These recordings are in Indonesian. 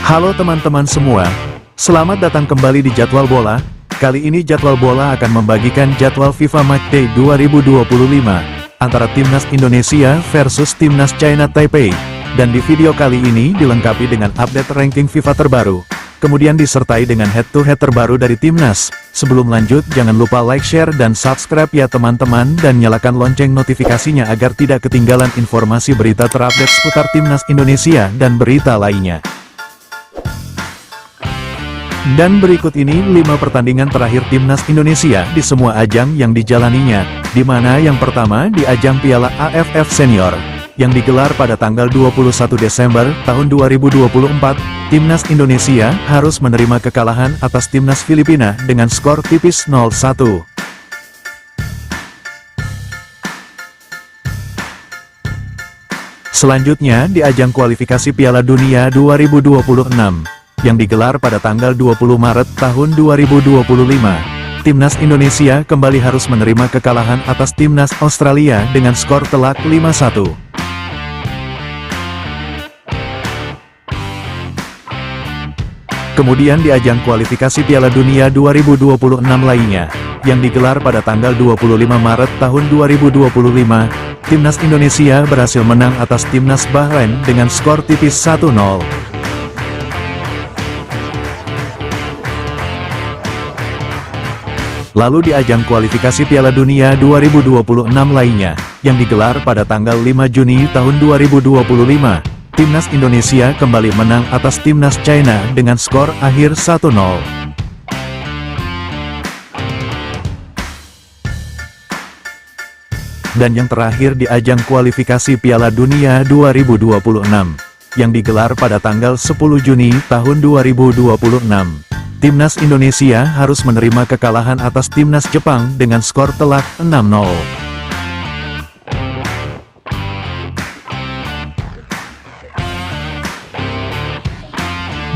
Halo teman-teman semua, selamat datang kembali di Jadwal Bola. Kali ini Jadwal Bola akan membagikan jadwal FIFA Matchday 2025 antara Timnas Indonesia versus Timnas China Taipei. Dan di video kali ini dilengkapi dengan update ranking FIFA terbaru, kemudian disertai dengan head-to-head terbaru dari Timnas. Sebelum lanjut, jangan lupa like, share, dan subscribe ya teman-teman, dan nyalakan lonceng notifikasinya agar tidak ketinggalan informasi berita terupdate seputar Timnas Indonesia dan berita lainnya. Dan berikut ini 5 pertandingan terakhir Timnas Indonesia di semua ajang yang dijalaninya, di mana yang pertama di ajang Piala AFF Senior, yang digelar pada tanggal 21 Desember tahun 2024, Timnas Indonesia harus menerima kekalahan atas Timnas Filipina dengan skor tipis 0-1. Selanjutnya di ajang kualifikasi Piala Dunia 2026, yang digelar pada tanggal 20 Maret tahun 2025, Timnas Indonesia kembali harus menerima kekalahan atas Timnas Australia dengan skor telak 5-1. Kemudian di ajang kualifikasi Piala Dunia 2026 lainnya, yang digelar pada tanggal 25 Maret tahun 2025, Timnas Indonesia berhasil menang atas Timnas Bahrain dengan skor tipis 1-0. Lalu di ajang kualifikasi Piala Dunia 2026 lainnya, yang digelar pada tanggal 5 Juni tahun 2025, Timnas Indonesia kembali menang atas Timnas China dengan skor akhir 1-0. Dan yang terakhir di ajang kualifikasi Piala Dunia 2026, yang digelar pada tanggal 10 Juni tahun 2026. Timnas Indonesia harus menerima kekalahan atas Timnas Jepang dengan skor telak 6-0.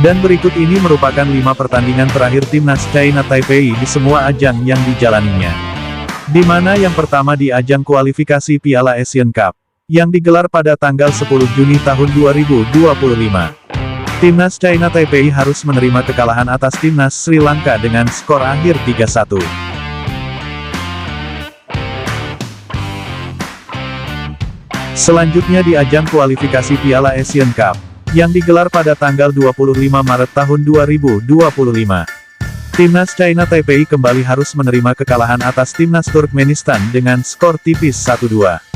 Dan berikut ini merupakan 5 pertandingan terakhir Timnas China Taipei di semua ajang yang dijalaninya. Di mana yang pertama di ajang kualifikasi Piala Asian Cup, yang digelar pada tanggal 10 Juni tahun 2025. Timnas China Taipei harus menerima kekalahan atas Timnas Sri Lanka dengan skor akhir 3-1. Selanjutnya di ajang kualifikasi Piala Asian Cup, yang digelar pada tanggal 25 Maret tahun 2025. Timnas China Taipei kembali harus menerima kekalahan atas Timnas Turkmenistan dengan skor tipis 1-2.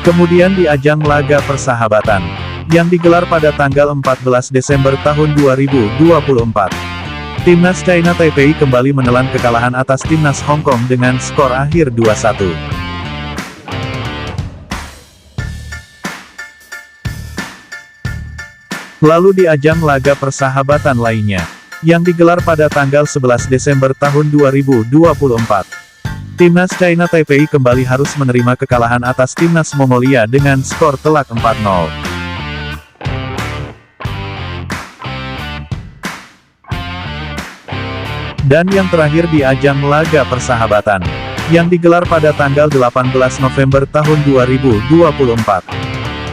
Kemudian di ajang laga persahabatan, yang digelar pada tanggal 14 Desember tahun 2024. Timnas China Taipei kembali menelan kekalahan atas Timnas Hong Kong dengan skor akhir 2-1. Lalu di ajang laga persahabatan lainnya, yang digelar pada tanggal 11 Desember tahun 2024. Timnas China Taipei kembali harus menerima kekalahan atas Timnas Mongolia dengan skor telak 4-0. Dan yang terakhir di ajang laga persahabatan, yang digelar pada tanggal 18 November tahun 2024.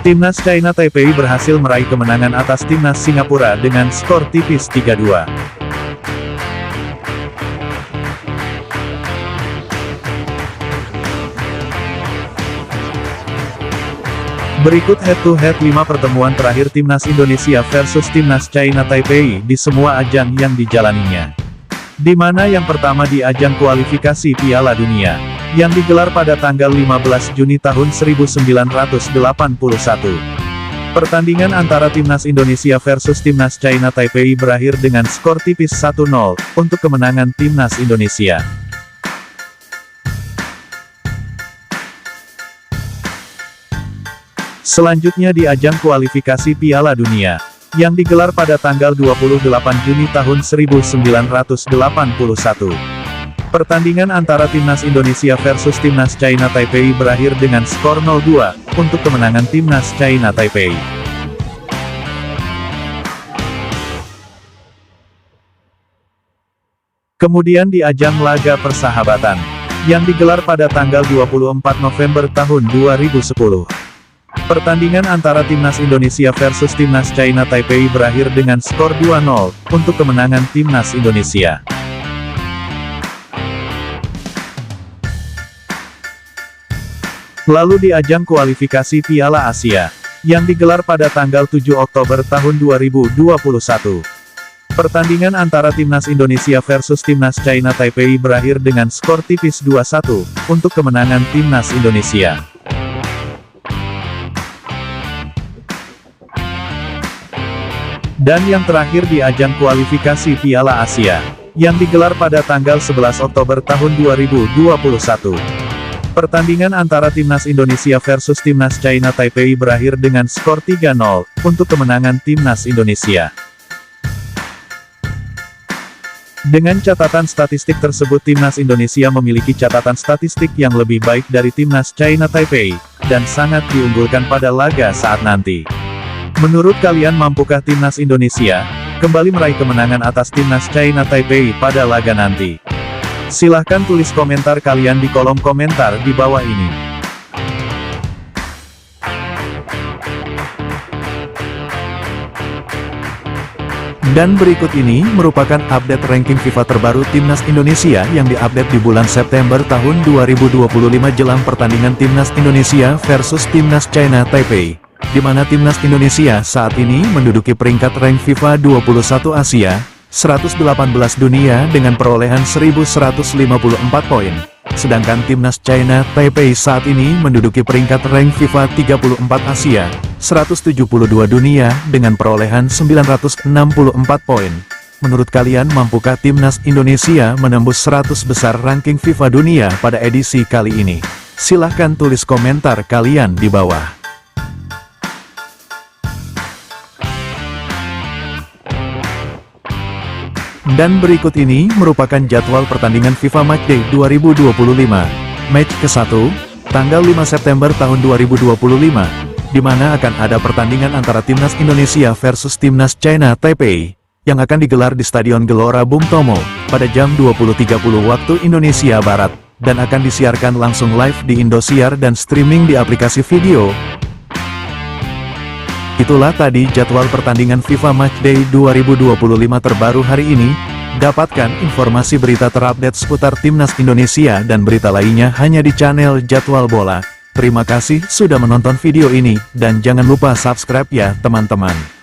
Timnas China Taipei berhasil meraih kemenangan atas Timnas Singapura dengan skor tipis 3-2. Berikut head-to-head 5 pertemuan terakhir Timnas Indonesia versus Timnas China Taipei di semua ajang yang dijalaninya. Di mana yang pertama di ajang kualifikasi Piala Dunia, yang digelar pada tanggal 15 Juni tahun 1981. Pertandingan antara Timnas Indonesia versus Timnas China Taipei berakhir dengan skor tipis 1-0, untuk kemenangan Timnas Indonesia. Selanjutnya di ajang kualifikasi Piala Dunia, yang digelar pada tanggal 28 Juni tahun 1981. Pertandingan antara Timnas Indonesia versus Timnas China Taipei berakhir dengan skor 0-2, untuk kemenangan Timnas China Taipei. Kemudian di ajang laga persahabatan, yang digelar pada tanggal 24 November tahun 2010. Pertandingan antara Timnas Indonesia versus Timnas China Taipei berakhir dengan skor 2-0, untuk kemenangan Timnas Indonesia. Lalu di ajang kualifikasi Piala Asia, yang digelar pada tanggal 7 Oktober tahun 2021. Pertandingan antara Timnas Indonesia versus Timnas China Taipei berakhir dengan skor tipis 2-1, untuk kemenangan Timnas Indonesia. Dan yang terakhir di ajang kualifikasi Piala Asia, yang digelar pada tanggal 11 Oktober tahun 2021. Pertandingan antara Timnas Indonesia versus Timnas China Taipei berakhir dengan skor 3-0, untuk kemenangan Timnas Indonesia. Dengan catatan statistik tersebut, Timnas Indonesia memiliki catatan statistik yang lebih baik dari Timnas China Taipei, dan sangat diunggulkan pada laga saat nanti. Menurut kalian, mampukah Timnas Indonesia kembali meraih kemenangan atas Timnas China Taipei pada laga nanti? Silahkan tulis komentar kalian di kolom komentar di bawah ini. Dan berikut ini merupakan update ranking FIFA terbaru Timnas Indonesia yang diupdate di bulan September tahun 2025 jelang pertandingan Timnas Indonesia versus Timnas China Taipei, di mana Timnas Indonesia saat ini menduduki peringkat rank FIFA 21 Asia, 118 dunia dengan perolehan 1154 poin. Sedangkan Timnas China Taipei saat ini menduduki peringkat rank FIFA 34 Asia, 172 dunia dengan perolehan 964 poin. Menurut kalian, mampukah Timnas Indonesia menembus 100 besar ranking FIFA dunia pada edisi kali ini? Silahkan tulis komentar kalian di bawah. Dan berikut ini merupakan jadwal pertandingan FIFA Matchday 2025. Match ke-1, tanggal 5 September tahun 2025, di mana akan ada pertandingan antara Timnas Indonesia versus Timnas China Taipei, yang akan digelar di Stadion Gelora Bung Tomo, pada jam 20.30 waktu Indonesia Barat, dan akan disiarkan langsung live di Indosiar dan streaming di aplikasi video. Itulah tadi jadwal pertandingan FIFA Matchday 2025 terbaru hari ini. Dapatkan informasi berita terupdate seputar Timnas Indonesia dan berita lainnya hanya di channel Jadwal Bola. Terima kasih sudah menonton video ini, dan jangan lupa subscribe ya teman-teman.